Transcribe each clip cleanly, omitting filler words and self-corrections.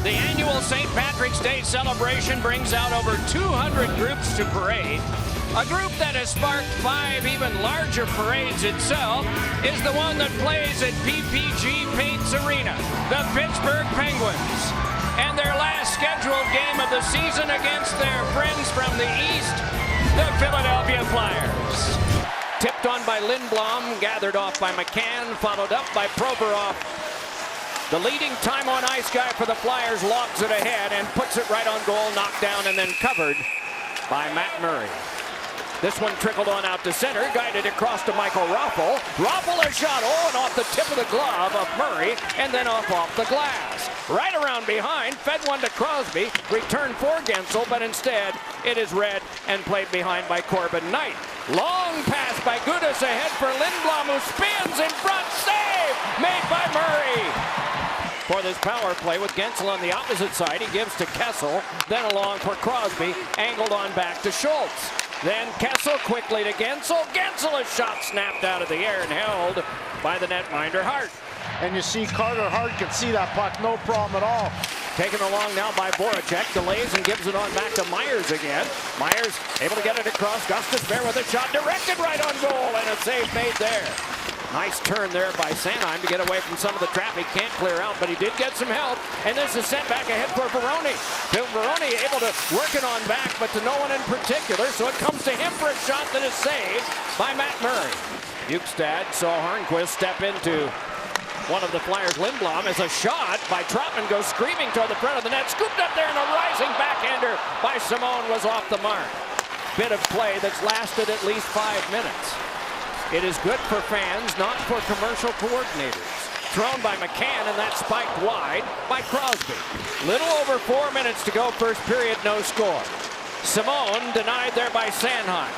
The annual St. Patrick's Day celebration brings out over 200 groups to parade. A group that has sparked 5 even larger parades itself is the one that plays at PPG Paints Arena, the Pittsburgh Penguins. And their last scheduled game of the season against their friends from the East, the Philadelphia Flyers. Tipped on by Lindblom, gathered off by McCann, followed up by Provorov. The leading time on ice guy for the Flyers lobs it ahead and puts it right on goal, knocked down and then covered by Matt Murray. This one trickled on out to center, guided across to Michael Raffl. Raffl a shot, and off the tip of the glove of Murray, and then off the glass. Right around behind, fed one to Crosby, returned for Guentzel, but instead it is read and played behind by Corbin Knight. Long pass by Gudas ahead for Lindblom, who spins in front, save made by Murray. For this power play with Guentzel on the opposite side, he gives to Kessel, then along for Crosby, angled on back to Schultz. Then Kessel quickly to Guentzel. Guentzel, a shot snapped out of the air and held by the netminder Hart. And you see Carter Hart can see that puck, no problem at all. Taken along now by Voracek, delays and gives it on back to Myers again. Myers able to get it across. Gustus Bear with a shot directed right on goal, and a save made there. Nice turn there by Sanheim to get away from some of the traffic. Can't clear out, but he did get some help. And this is sent back ahead for Veroni. Veroni able to work it on back, but to no one in particular. So it comes to him for a shot that is saved by Matt Murray. Bukestad saw Hornquist step into one of the Flyers, Lindblom, as a shot by Trotman goes screaming toward the front of the net. Scooped up there, and a rising backhander by Simone was off the mark. Bit of play that's lasted at least 5 minutes. It is good for fans, not for commercial coordinators. Thrown by McCann, and that's spiked wide by Crosby. Little over 4 minutes to go, first period, no score. Simone denied there by Sanheim.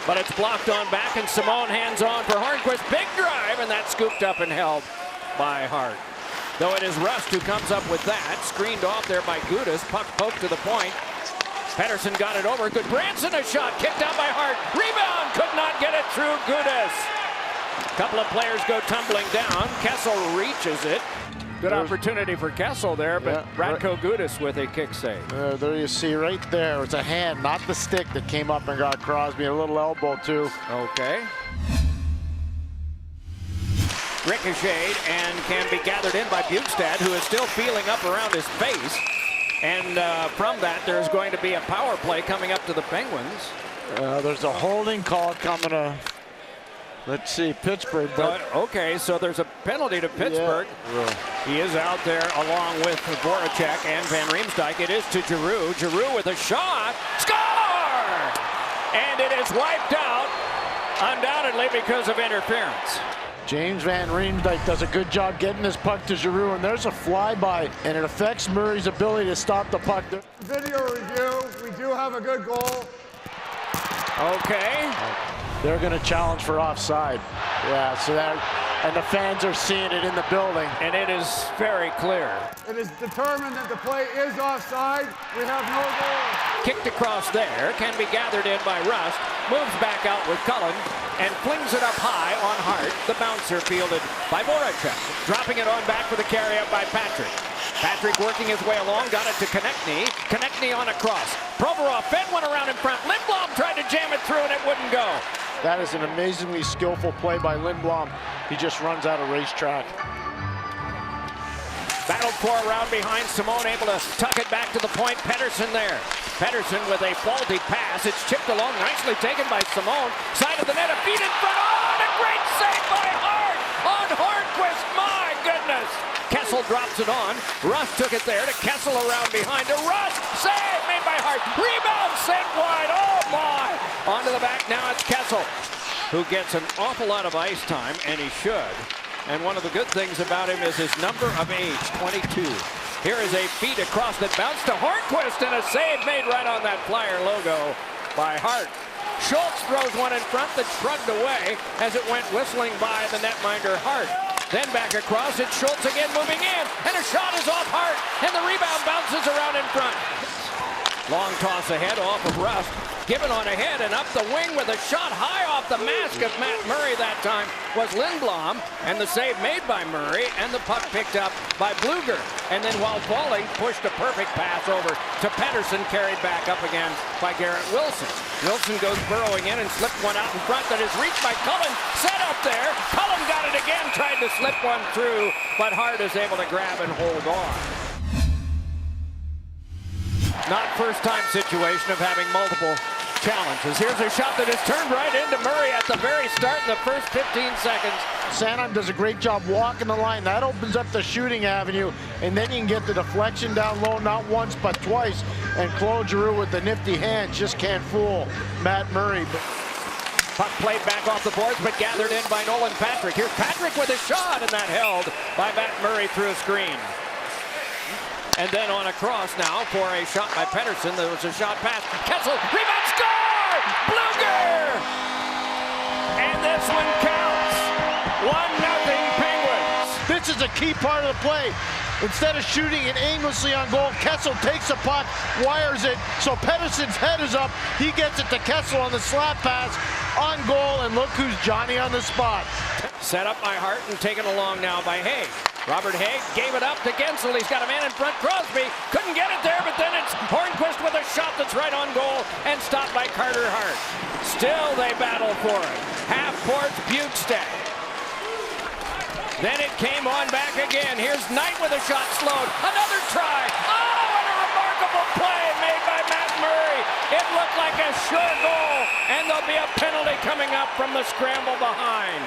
But it's blocked on back, and Simone hands on for Hornquist. Big drive, and that's scooped up and held by Hart. Though it is Rust who comes up with that. Screened off there by Gudas. Puck poked to the point. Pedersen got it over. Good Branson, a shot kicked out by Hart. Rebound, could not get it through Gudas. Couple of players go tumbling down. Kessel reaches it. Good opportunity for Kessel there, but Radko Gudas with a kick save. There you see right there, it's a hand, not the stick, that came up and got Crosby. A little elbow too. Okay. Ricocheted and can be gathered in by Bukestad, who is still feeling up around his face. And from that, there's going to be a power play coming up to the Penguins. There's a holding call coming to, let's see, Pittsburgh. But okay, so there's a penalty to Pittsburgh. Yeah. He is out there along with Voracek and Van Riemsdyk. It is to Giroux. Giroux with a shot. Score! And it is wiped out, undoubtedly because of interference. James Van Riemsdyk does a good job getting this puck to Giroux, and there's a flyby, and it affects Murray's ability to stop the puck. Video review, we do have a good goal. Okay. They're going to challenge for offside. Yeah, so that, and the fans are seeing it in the building. And it is very clear. It is determined that the play is offside. We have no goal. Kicked across there, can be gathered in by Rust, moves back out with Cullen, and flings it up high on Hart. The bouncer fielded by Voracek. Dropping it on back for the carry-up by Patrick. Patrick working his way along, got it to Konechny. Konechny on a cross. Provorov fed one around in front. Lindblom tried to jam it through, and it wouldn't go. That is an amazingly skillful play by Lindblom. He just runs out of racetrack. Battled for around behind. Simone able to tuck it back to the point. Pedersen there. Pedersen with a faulty pass. It's chipped along, nicely taken by Simone. Side of the net, a feed in front. Oh, and a great save by Hart on Hornquist. My goodness. Kessel drops it on. Rust took it there to Kessel around behind to Rust. Save made by Hart. Rebound sent wide. Oh my. Onto the back now, it's Kessel, who gets an awful lot of ice time, and he should. And one of the good things about him is his number of age, 22. Here is a feed across that bounced to Hornquist, and a save made right on that Flyer logo by Hart. Schultz throws one in front that shrugged away as it went whistling by the netminder Hart. Then back across, it's Schultz again moving in, and a shot is off Hart, and the rebound bounces around in front. Long toss ahead off of Rust. Given on ahead and up the wing with a shot high off the mask of Matt Murray that time was Lindblom. And the save made by Murray and the puck picked up by Blueger. And then while falling, pushed a perfect pass over to Pettersson, carried back up again by Garrett Wilson. Wilson goes burrowing in and slipped one out in front that is reached by Cullen. Set up there. Cullen got it again, tried to slip one through, but Hart is able to grab and hold on. Not first time situation of having multiple challenges. Here's a shot that is turned right into Murray at the very start in the first 15 seconds. Sanheim does a great job walking the line. That opens up the shooting avenue, and then you can get the deflection down low, not once but twice. And Claude Giroux with the nifty hands just can't fool Matt Murray. Puck played back off the boards, but gathered in by Nolan Patrick. Here's Patrick with a shot, and that held by Matt Murray through a screen. And then on a cross now for a shot by Pettersson. There was a shot pass. Kessel, rebound, score! Blueger! And this one counts. 1-0 Penguins. This is a key part of the play. Instead of shooting it aimlessly on goal, Kessel takes the puck, wires it, so Pettersson's head is up. He gets it to Kessel on the slap pass on goal, and look who's Johnny on the spot. Set up by Hart and taken along now by Haig. Robert Haig gave it up to Gensel. He's got a man in front. Crosby couldn't get it there, but then it's Hornquist with a shot that's right on goal and stopped by Carter Hart. Still they battle for it. Half-court Bukestad. Then it came on back again. Here's Knight with a shot slowed. Another try. Oh, and a remarkable play made by Matt Murray. It looked like a sure goal, and there'll be a penalty coming up from the scramble behind.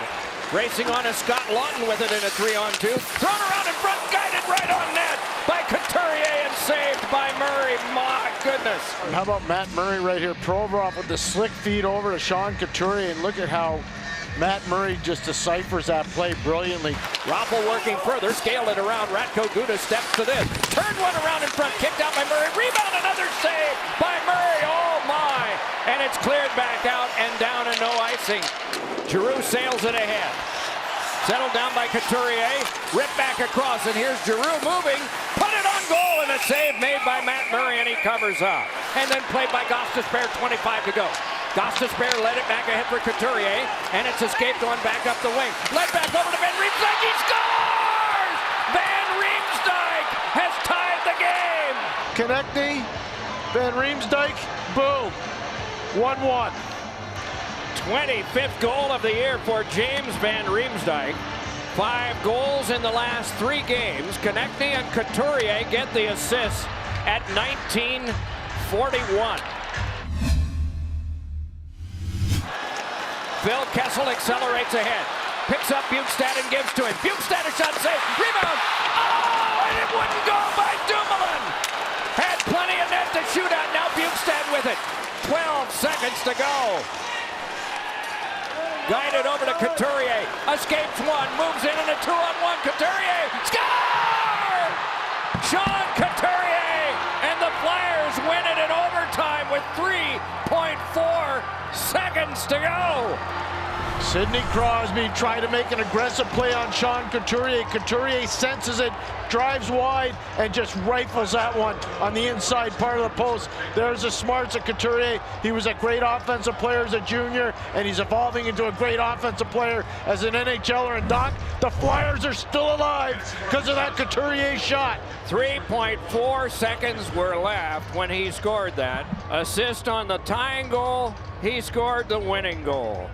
Racing on is Scott Lawton with it in a 3-on-2. Thrown around in front, guided right on net by Couturier and saved by Murray. My goodness. How about Matt Murray right here? Provorov with the slick feed over to Sean Couturier, and look at how Matt Murray just deciphers that play brilliantly. Raffle working further, scaled it around. Ratko Guda steps to this. Turned one around in front, kicked out by Murray. Rebound, another save by Murray. Oh my! And it's cleared back out and down and no icing. Giroux sails it ahead. Settled down by Couturier. Ripped back across, and here's Giroux moving. Put it on goal, and a save made by Matt Murray, and he covers up. And then played by Gostisbehere, 25 to go. Gostisbehere led it back ahead for Couturier, and it's escaped on back up the wing. Led back over to Van Riemsdyk. He scores! Van Riemsdyk has tied the game. Konecny, Van Riemsdyk, boom, 1-1. 25th goal of the year for James Van Riemsdyk. 5 goals in the last 3 games. Konecny and Couturier get the assists at 19:41. Phil Kessel accelerates ahead. Picks up Bukestad and gives to him. Bukestad a shot save. Rebound. Oh, and it wouldn't go by Dumoulin. Had plenty of net to shoot at. Now Bukestad with it. 12 seconds to go. Guided over to Couturier. Escapes one. Moves in a 2-on-1. Couturier. Score! Sean Couturier. And the Flyers win it in overtime with 3.4 seconds to go. Sidney Crosby tried to make an aggressive play on Sean Couturier. Couturier senses it, drives wide, and just rifles that one on the inside part of the post. There's the smarts of Couturier. He was a great offensive player as a junior, and he's evolving into a great offensive player as an NHLer. And Doc, the Flyers are still alive because of that Couturier shot. 3.4 seconds were left when he scored that. Assist on the tying goal. He scored the winning goal.